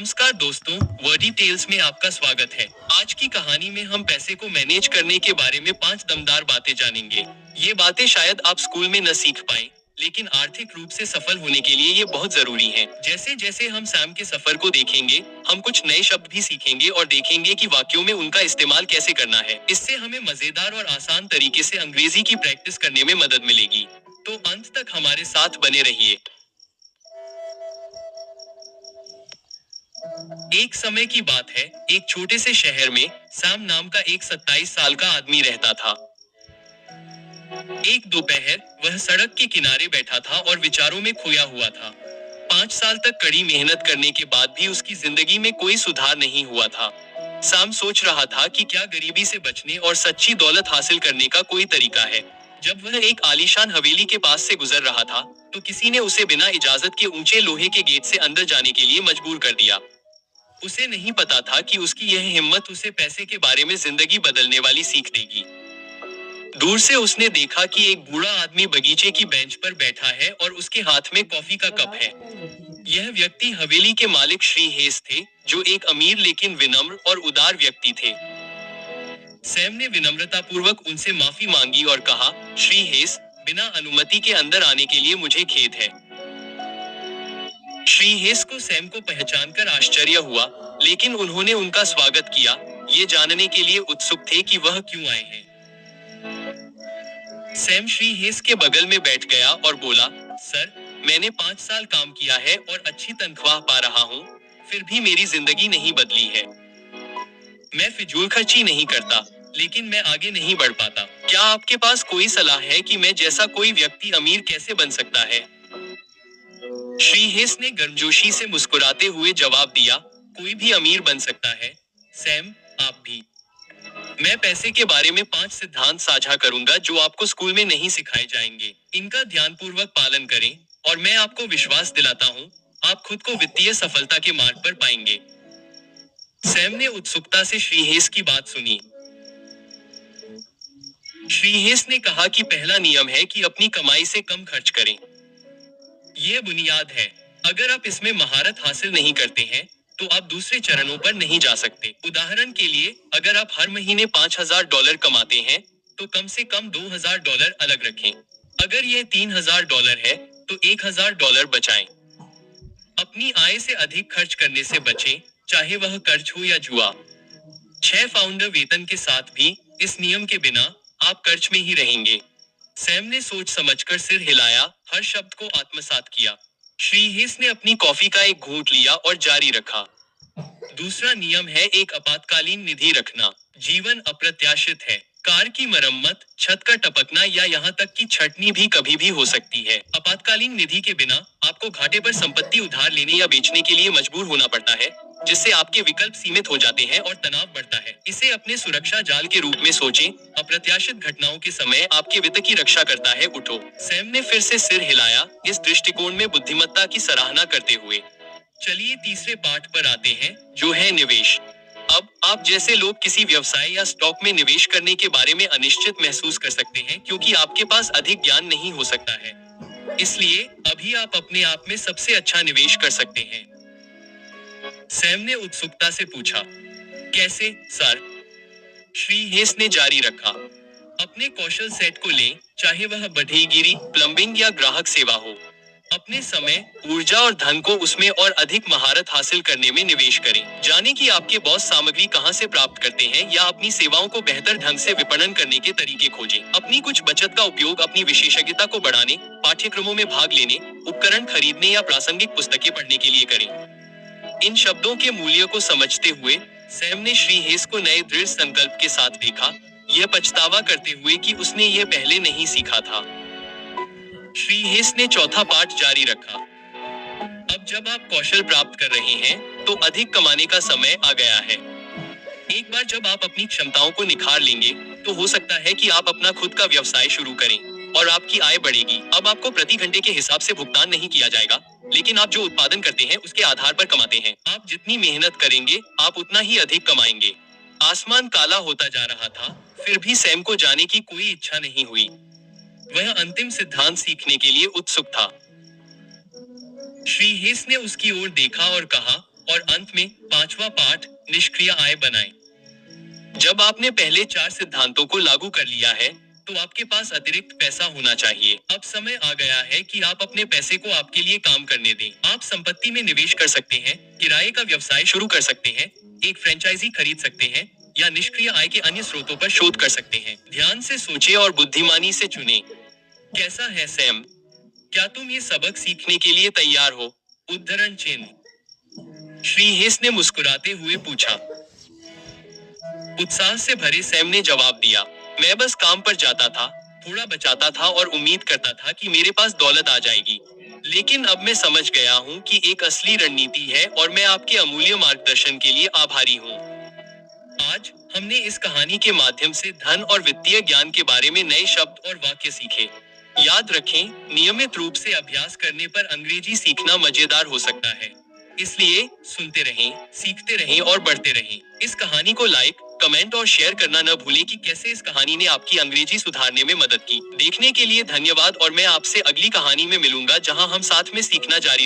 नमस्कार दोस्तों, Verde tales में आपका स्वागत है। आज की कहानी में हम पैसे को मैनेज करने के बारे में 5 दमदार बातें जानेंगे। ये बातें शायद आप स्कूल में न सीख पाएं, लेकिन आर्थिक रूप से सफल होने के लिए ये बहुत जरूरी है। जैसे जैसे हम सैम के सफर को देखेंगे, हम कुछ नए शब्द भी सीखेंगे और देखेंगे कि वाक्यों में उनका इस्तेमाल कैसे करना है। इससे हमें मजेदार और आसान तरीके से अंग्रेजी की प्रैक्टिस करने में मदद मिलेगी। तो अंत तक हमारे साथ बने रहिए। एक समय की बात है, एक छोटे से शहर में सैम नाम का एक 27 साल का आदमी रहता था। एक दोपहर वह सड़क के किनारे बैठा था और विचारों में खोया हुआ था। 5 साल तक कड़ी मेहनत करने के बाद भी उसकी जिंदगी में कोई सुधार नहीं हुआ था। सैम सोच रहा था कि क्या गरीबी से बचने और सच्ची दौलत हासिल करने का कोई तरीका है। जब वह एक आलीशान हवेली के पास से गुजर रहा था, तो किसी ने उसे बिना इजाजत के ऊंचे लोहे के गेट से अंदर जाने के लिए मजबूर कर दिया। उसे नहीं पता था कि उसकी यह हिम्मत उसे पैसे के बारे में जिंदगी बदलने वाली सीख देगी। दूर से उसने देखा कि एक बूढ़ा आदमी बगीचे की बेंच पर बैठा है और उसके हाथ में कॉफी का कप है। यह व्यक्ति हवेली के मालिक श्री हेस थे, जो एक अमीर लेकिन विनम्र और उदार व्यक्ति थे। सैम ने विनम्रतापूर्वक उनसे माफी मांगी और कहा, श्री हेस, बिना अनुमति के अंदर आने के लिए मुझे खेद है। श्री हेस को सैम को पहचानकर आश्चर्य हुआ, लेकिन उन्होंने उनका स्वागत किया, ये जानने के लिए उत्सुक थे कि वह क्यों आए हैं। सैम श्री हेस के बगल में बैठ गया और बोला, सर, मैंने 5 साल काम किया है और अच्छी तनख्वाह पा रहा हूँ, फिर भी मेरी जिंदगी नहीं बदली है। मैं फिजूल खर्ची नहीं करता, लेकिन मैं आगे नहीं बढ़ पाता। क्या आपके पास कोई सलाह है कि मैं जैसा कोई व्यक्ति अमीर कैसे बन सकता है? श्री हेस ने गर्मजोशी से मुस्कुराते हुए जवाब दिया, कोई भी अमीर बन सकता है, सैम, आप भी। मैं पैसे के बारे में 5 सिद्धांत साझा करूंगा जो आपको स्कूल में नहीं सिखाए जाएंगे। इनका ध्यानपूर्वक पालन करें और मैं आपको विश्वास दिलाता हूँ, आप खुद को वित्तीय सफलता के मार्ग पर पाएंगे। सैम ने उत्सुकता से श्री हेस की बात सुनी। श्री हेस ने कहा कि पहला नियम है कि अपनी कमाई से कम खर्च करें। यह बुनियाद है। अगर आप इसमें महारत हासिल नहीं करते हैं, तो आप दूसरे चरणों पर नहीं जा सकते। उदाहरण के लिए, अगर आप हर महीने $5000 कमाते हैं, तो कम से कम $2000 अलग रखें। अगर यह $3000 है, तो $1000 बचाएं। अपनी आय से अधिक खर्च करने से बचें, चाहे वह कर्ज हो या जुआ। 6 फाउंडर वेतन के साथ भी इस नियम के बिना आप कर्ज में ही रहेंगे। सैम ने सोच समझकर सिर हिलाया, हर शब्द को आत्मसात किया। श्री हेस ने अपनी कॉफी का एक घूंट लिया और जारी रखा। दूसरा नियम है एक आपातकालीन निधि रखना। जीवन अप्रत्याशित है। कार की मरम्मत, छत का टपकना या यहाँ तक कि छटनी भी कभी भी हो सकती है। आपातकालीन निधि के बिना आपको घाटे पर संपत्ति उधार लेने या बेचने के लिए मजबूर होना पड़ता है, जिससे आपके विकल्प सीमित हो जाते हैं और तनाव बढ़ता है। इसे अपने सुरक्षा जाल के रूप में सोचें। अप्रत्याशित घटनाओं के समय आपके वित्त की रक्षा करता है। उठो। सैम ने फिर से सिर हिलाया, इस दृष्टिकोण में बुद्धिमत्ता की सराहना करते हुए। चलिए तीसरे पाठ पर आते हैं, जो है निवेश। अब आप जैसे लोग किसी व्यवसाय या स्टॉक में निवेश करने के बारे में अनिश्चित महसूस कर सकते हैं, क्योंकि आपके पास अधिक ज्ञान नहीं हो सकता है। इसलिए अभी आप अपने आप में सबसे अच्छा निवेश कर सकते हैं। सैम ने उत्सुकता से पूछा, कैसे, सर? श्री हेस ने जारी रखा, अपने कौशल सेट को लें, चाहे वह बढ़ईगिरी, प्लम्बिंग या ग्राहक सेवा हो। अपने समय, ऊर्जा और धन को उसमें और अधिक महारत हासिल करने में निवेश करें। जाने कि आपके बॉस सामग्री कहां से प्राप्त करते हैं या अपनी सेवाओं को बेहतर ढंग से विपणन करने के तरीके खोजें। अपनी कुछ बचत का उपयोग अपनी विशेषज्ञता को बढ़ाने, पाठ्यक्रमों में भाग लेने, उपकरण खरीदने या प्रासंगिक पुस्तकें पढ़ने के लिए करें। इन शब्दों के मूल्य को समझते हुए सैम ने श्री हेस को नए दृढ़ संकल्प के साथ देखा, यह पछतावा करते हुए कि उसने यह पहले नहीं सीखा था। श्री हेस ने चौथा पाठ जारी रखा, अब जब आप कौशल प्राप्त कर रहे हैं, तो अधिक कमाने का समय आ गया है। एक बार जब आप अपनी क्षमताओं को निखार लेंगे, तो हो सकता है कि आप अपना खुद का व्यवसाय शुरू करें और आपकी आय बढ़ेगी। अब आपको प्रति घंटे के हिसाब से भुगतान नहीं किया जाएगा, लेकिन आप जो उत्पादन करते हैं उसके आधार पर कमाते हैं। आप जितनी मेहनत करेंगे, आप उतना ही अधिक कमाएंगे। आसमान काला होता जा रहा था, फिर भी सैम को जाने की कोई इच्छा नहीं हुई। वह अंतिम सिद्धांत सीखने के लिए उत्सुक था। श्री हेस ने उसकी ओर देखा और कहा, और अंत में 5वां पाठ, निष्क्रिय आय बनाएं। जब आपने पहले 4 सिद्धांतों को लागू कर लिया है, तो आपके पास अतिरिक्त पैसा होना चाहिए। अब समय आ गया है कि आप अपने पैसे को आपके लिए काम करने दें। आप संपत्ति में निवेश कर सकते हैं, किराए का व्यवसाय शुरू कर सकते हैं, एक फ्रेंचाइजी खरीद सकते हैं, या निष्क्रिय आय के अन्य स्रोतों पर शोध कर सकते हैं। ध्यान से सोचें और बुद्धिमानी से चुनें। कैसा है सैम? क्या तुम ये सबक सीखने के लिए तैयार हो? उद्धरण चिन्ह। श्री हेस ने मुस्कुराते हुए पूछा। उत्साह से भरे सैम ने जवाब दिया, मैं बस काम पर जाता था, थोड़ा बचाता था और उम्मीद करता था कि मेरे पास दौलत आ जाएगी। लेकिन अब मैं समझ गया हूँ कि एक असली रणनीति है और मैं आपके अमूल्य मार्गदर्शन के लिए आभारी हूँ। आज हमने इस कहानी के माध्यम से धन और वित्तीय ज्ञान के बारे में नए शब्द और वाक्य सीखे। याद रखें, नियमित रूप से अभ्यास करने पर अंग्रेजी सीखना मजेदार हो सकता है। इसलिए सुनते रहें, सीखते रहें और बढ़ते रहें। इस कहानी को लाइक, कमेंट और शेयर करना न भूलें कि कैसे इस कहानी ने आपकी अंग्रेजी सुधारने में मदद की। देखने के लिए धन्यवाद और मैं आपसे अगली कहानी में मिलूंगा जहां हम साथ में सीखना जारी